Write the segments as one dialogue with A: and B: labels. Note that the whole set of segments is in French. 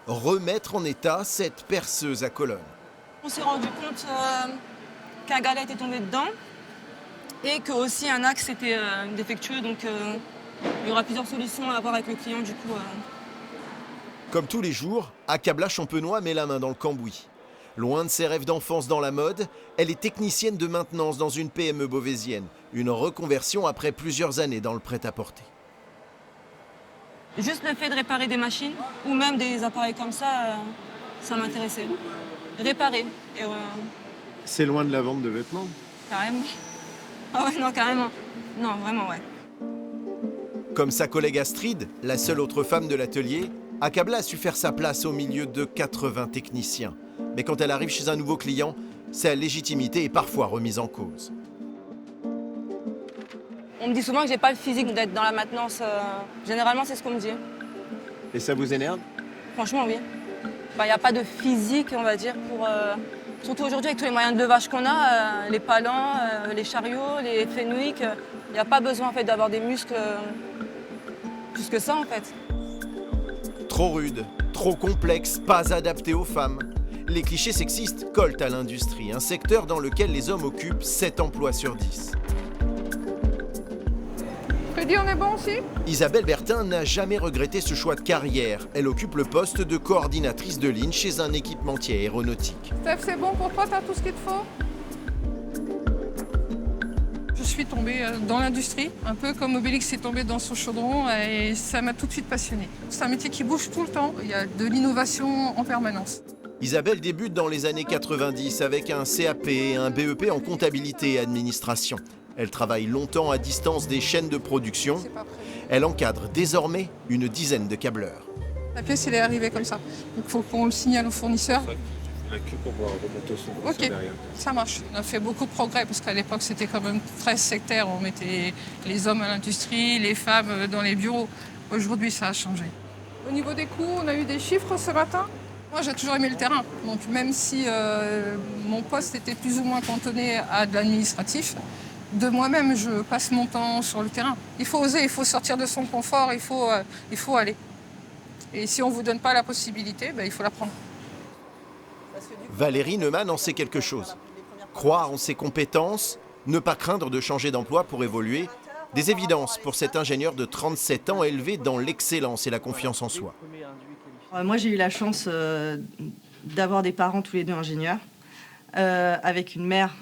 A: Remettre en état cette perceuse à colonne.
B: On s'est rendu compte qu'un galet était tombé dedans et que aussi un axe était défectueux, donc il y aura plusieurs solutions à avoir avec le client du coup.
A: Comme tous les jours, Akabla Champenois met la main dans le cambouis. Loin de ses rêves d'enfance dans la mode, elle est technicienne de maintenance dans une PME beauvaisienne. Une reconversion après plusieurs années dans le prêt-à-porter.
B: Juste le fait de réparer des machines ou même des appareils comme ça, ça m'intéressait. Réparer. Et,
C: C'est loin de la vente de vêtements.
B: carrément. Ah ouais, non, carrément. Non, vraiment, ouais.
A: Comme sa collègue Astrid, la seule autre femme de l'atelier, Akabla a su faire sa place au milieu de 80 techniciens. Mais quand elle arrive chez un nouveau client, sa légitimité est parfois remise en cause.
B: On me dit souvent que j'ai pas le physique d'être dans la maintenance. Généralement, c'est ce qu'on me dit.
C: Et ça vous énerve?
B: Franchement, oui. Il n'y a pas de physique, on va dire, pour... Surtout aujourd'hui, avec tous les moyens de levage qu'on a, les palans, les chariots, les fenwick, il n'y a pas besoin en fait, d'avoir des muscles plus que ça, en fait.
A: Trop rude, trop complexe, pas adapté aux femmes. Les clichés sexistes collent à l'industrie, un secteur dans lequel les hommes occupent 7 emplois sur 10.
D: Freddy, on est bon aussi?
A: Isabelle Bertin n'a jamais regretté ce choix de carrière. Elle occupe le poste de coordinatrice de ligne chez un équipementier aéronautique.
D: Steph, c'est bon pour toi? T'as tout ce qu'il te faut? Je suis tombée dans l'industrie, un peu comme Obélix est tombé dans son chaudron, et ça m'a tout de suite passionnée. C'est un métier qui bouge tout le temps, il y a de l'innovation en permanence.
A: Isabelle débute dans les années 90 avec un CAP et un BEP en comptabilité et administration. Elle travaille longtemps à distance des chaînes de production.
D: C'est pas prévu.
A: Elle encadre désormais une dizaine de câbleurs.
D: La pièce, elle est arrivée comme ça. Donc il faut qu'on le signale au fournisseur.
C: La queue pour pouvoir remonter son
D: Ok,
C: derrière.
D: ça marche. On a fait beaucoup de progrès parce qu'à l'époque, c'était quand même très sectaire. On mettait les hommes à l'industrie, les femmes dans les bureaux. Aujourd'hui, ça a changé. Au niveau des coûts, on a eu des chiffres ce matin. Moi, j'ai toujours aimé le terrain. Donc même si mon poste était plus ou moins cantonné à de l'administratif, de moi-même, je passe mon temps sur le terrain. Il faut oser, il faut sortir de son confort, il faut aller. Et si on ne vous donne pas la possibilité, il faut la prendre.
A: Valérie Neumann en sait quelque chose. Croire en ses compétences, ne pas craindre de changer d'emploi pour évoluer, des évidences pour cet ingénieur de 37 ans élevé dans l'excellence et la confiance en soi.
E: Moi, j'ai eu la chance d'avoir des parents tous les deux ingénieurs, avec une mère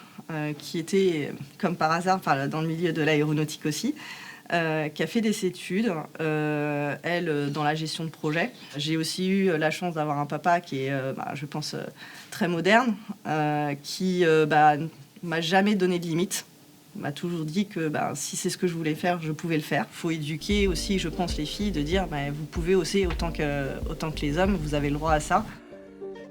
E: qui était, comme par hasard, dans le milieu de l'aéronautique aussi, qui a fait des études, elle, dans la gestion de projet. J'ai aussi eu la chance d'avoir un papa qui est, je pense, très moderne, qui m'a jamais donné de limite. Il m'a toujours dit que si c'est ce que je voulais faire, je pouvais le faire. Il faut éduquer aussi, je pense, les filles, de dire vous pouvez aussi autant que les hommes, vous avez le droit à ça.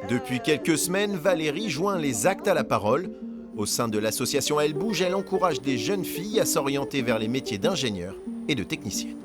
A: Depuis quelques semaines, Valérie joint les actes à la parole. Au sein de l'association Elle Bouge, elle encourage des jeunes filles à s'orienter vers les métiers d'ingénieur et de technicienne.